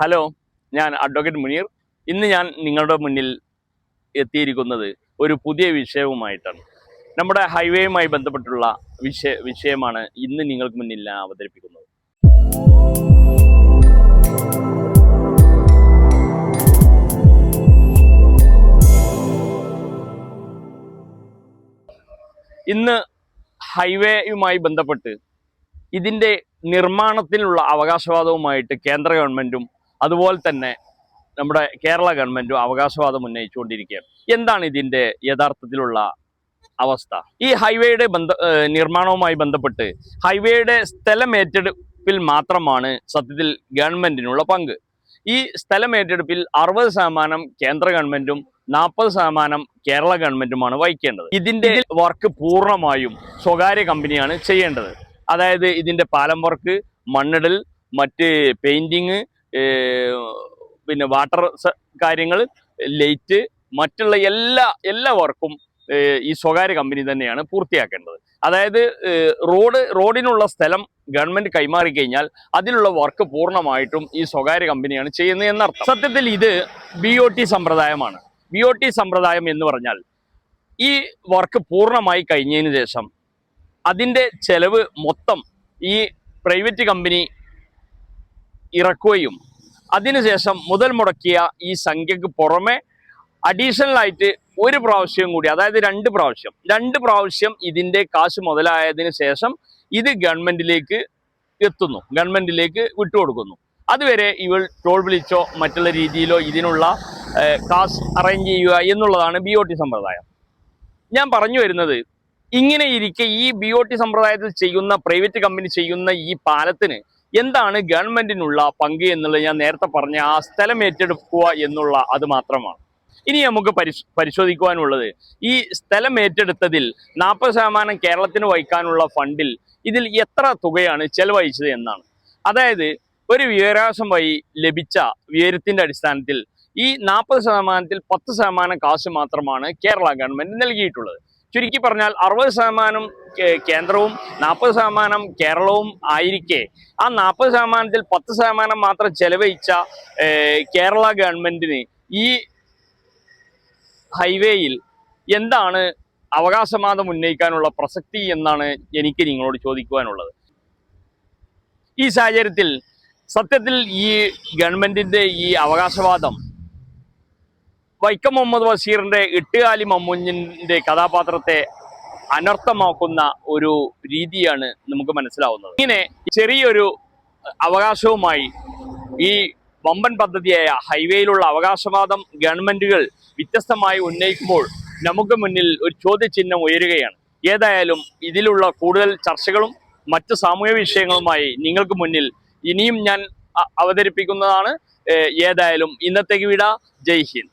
Hello, ഞാൻ advocate Muneer. ഇന്ന് ഞാൻ നിങ്ങളുടെ മുന്നിൽ എത്തിയിരിക്കുന്നത് ഒരു പുതിയ വിഷയവുമായിട്ടാണ്. നമ്മുടെ ഹൈവേയുമായി ബന്ധപ്പെട്ടുള്ള വിഷയമാണ് ഇന്ന് നിങ്ങൾക്ക് മുന്നിൽ ഞാൻ അവതരിപ്പിക്കുന്നത്. ഇന്ന് ഹൈവേയുമായി ബന്ധപ്പെട്ട് ഇതിൻ്റെ നിർമ്മാണത്തിനുള്ള അവകാശവാദവുമായിട്ട് കേന്ദ്ര ഗവൺമെൻറ്റും അതുപോലെ തന്നെ നമ്മുടെ കേരള ഗവൺമെൻറ്റും അവകാശവാദം ഉന്നയിച്ചുകൊണ്ടിരിക്കുകയാണ്. എന്താണ് ഇതിൻ്റെ യഥാർത്ഥത്തിലുള്ള അവസ്ഥ? ഈ ഹൈവേയുടെ നിർമ്മാണവുമായി ബന്ധപ്പെട്ട് ഹൈവേയുടെ സ്ഥലം ഏറ്റെടുപ്പിൽ മാത്രമാണ് സത്യത്തിൽ ഗവൺമെൻറ്റിനുള്ള പങ്ക്. ഈ സ്ഥലം ഏറ്റെടുപ്പിൽ 60% കേന്ദ്ര ഗവൺമെൻറ്റും 40% കേരള ഗവൺമെൻറ്റുമാണ് വഹിക്കേണ്ടത്. ഇതിൻ്റെ വർക്ക് പൂർണ്ണമായും സ്വകാര്യ കമ്പനിയാണ് ചെയ്യേണ്ടത്. അതായത് ഇതിൻ്റെ പാലം വർക്ക്, മണ്ണിടൽ, മറ്റ് പെയിൻറ്റിങ്, പിന്നെ വാട്ടർ കാര്യങ്ങൾ, ലൈറ്റ്, മറ്റുള്ള എല്ലാ വർക്കും ഈ സ്വകാര്യ കമ്പനി തന്നെയാണ് പൂർത്തിയാക്കേണ്ടത്. അതായത് റോഡിനുള്ള സ്ഥലം ഗവൺമെന്റ് കൈമാറി കഴിഞ്ഞാൽ അതിലുള്ള വർക്ക് പൂർണ്ണമായിട്ടും ഈ സ്വകാര്യ കമ്പനിയാണ് ചെയ്യുന്നത് എന്നർത്ഥം. സത്യത്തിൽ ഇത് BOT സമ്പ്രദായമാണ്. BOT സമ്പ്രദായം എന്ന് പറഞ്ഞാൽ ഈ വർക്ക് പൂർണ്ണമായി കഴിഞ്ഞതിന് ശേഷം അതിൻ്റെ ചെലവ് മൊത്തം ഈ പ്രൈവറ്റ് കമ്പനി ഇറക്കുകയും അതിനുശേഷം മുതൽ മുടക്കിയ ഈ സംഖ്യക്ക് പുറമെ അഡീഷണൽ ആയിട്ട് ഒരു പ്രാവശ്യം കൂടി, അതായത് രണ്ട് പ്രാവശ്യം ഇതിൻ്റെ കാശ് മുതലായതിനു ശേഷം ഇത് ഗവൺമെന്റിലേക്ക് എത്തുന്നു, ഗവൺമെന്റിലേക്ക് വിട്ടുകൊടുക്കുന്നു. അതുവരെ ഇവൾ ടോൾ വിളിച്ചോ മറ്റുള്ള രീതിയിലോ ഇതിനുള്ള കാശ് അറേഞ്ച് ചെയ്യുക എന്നുള്ളതാണ് BOT സമ്പ്രദായം. ഞാൻ പറഞ്ഞു വരുന്നത്, ഇങ്ങനെ ഇരിക്കെ ഈ BOT സമ്പ്രദായത്തിൽ ചെയ്യുന്ന പ്രൈവറ്റ് കമ്പനി ചെയ്യുന്ന ഈ പാലത്തിന് എന്താണ് ഗവൺമെന്റിനുള്ള പങ്ക് എന്നുള്ളത് ഞാൻ നേരത്തെ പറഞ്ഞ ആ സ്ഥലം ഏറ്റെടുക്കുക എന്നുള്ള അത് മാത്രമാണ്. ഇനി നമുക്ക് പരിശോധിക്കുവാനുള്ളത്, ഈ സ്ഥലം ഏറ്റെടുത്തതിൽ 40% കേരളത്തിന് വഹിക്കാനുള്ള ഫണ്ടിൽ ഇതിൽ എത്ര തുകയാണ് ചെലവഴിച്ചത് എന്നാണ്. അതായത് ഒരു വിവരാവകാശം വഴി ലഭിച്ച വിവരത്തിന്റെ അടിസ്ഥാനത്തിൽ ഈ 40%-ൽ 10% കാശ് മാത്രമാണ് കേരള ഗവൺമെന്റ് നൽകിയിട്ടുള്ളത്. ചുരുക്കി പറഞ്ഞാൽ 60% കേന്ദ്രവും 40% കേരളവും ആയിരിക്കെ ആ 40%-ൽ 10% മാത്രം ചെലവഴിച്ച കേരള ഗവൺമെന്റിന് ഈ ഹൈവേയിൽ എന്താണ് അവകാശവാദം ഉന്നയിക്കാനുള്ള പ്രസക്തി എന്നാണ് എനിക്ക് നിങ്ങളോട് ചോദിക്കുവാനുള്ളത്. ഈ സാഹചര്യത്തിൽ സത്യത്തിൽ ഈ ഗവൺമെന്റിന്റെ ഈ അവകാശവാദം വൈക്കം മുഹമ്മദ് ബഷീറിന്റെ എട്ടുകാലി മമ്മൂഞ്ഞിന്റെ കഥാപാത്രത്തെ അനർത്ഥമാക്കുന്ന ഒരു രീതിയാണ് നമുക്ക് മനസ്സിലാവുന്നത്. ഇങ്ങനെ ചെറിയൊരു അവകാശവുമായി ഈ വമ്പൻ പദ്ധതിയായ ഹൈവേയിലുള്ള അവകാശവാദം ഗവൺമെന്റുകൾ വ്യത്യസ്തമായി ഉന്നയിക്കുമ്പോൾ നമുക്ക് മുന്നിൽ ഒരു ചോദ്യചിഹ്നം ഉയരുകയാണ്. ഏതായാലും ഇതിലുള്ള കൂടുതൽ ചർച്ചകളും മറ്റ് സാമൂഹ്യ വിഷയങ്ങളുമായി നിങ്ങൾക്ക് മുന്നിൽ ഇനിയും ഞാൻ അവതരിപ്പിക്കുന്നതാണ്. ഏതായാലും ഇന്നത്തേക്ക് വിട. ജയ് ഹിന്ദ്.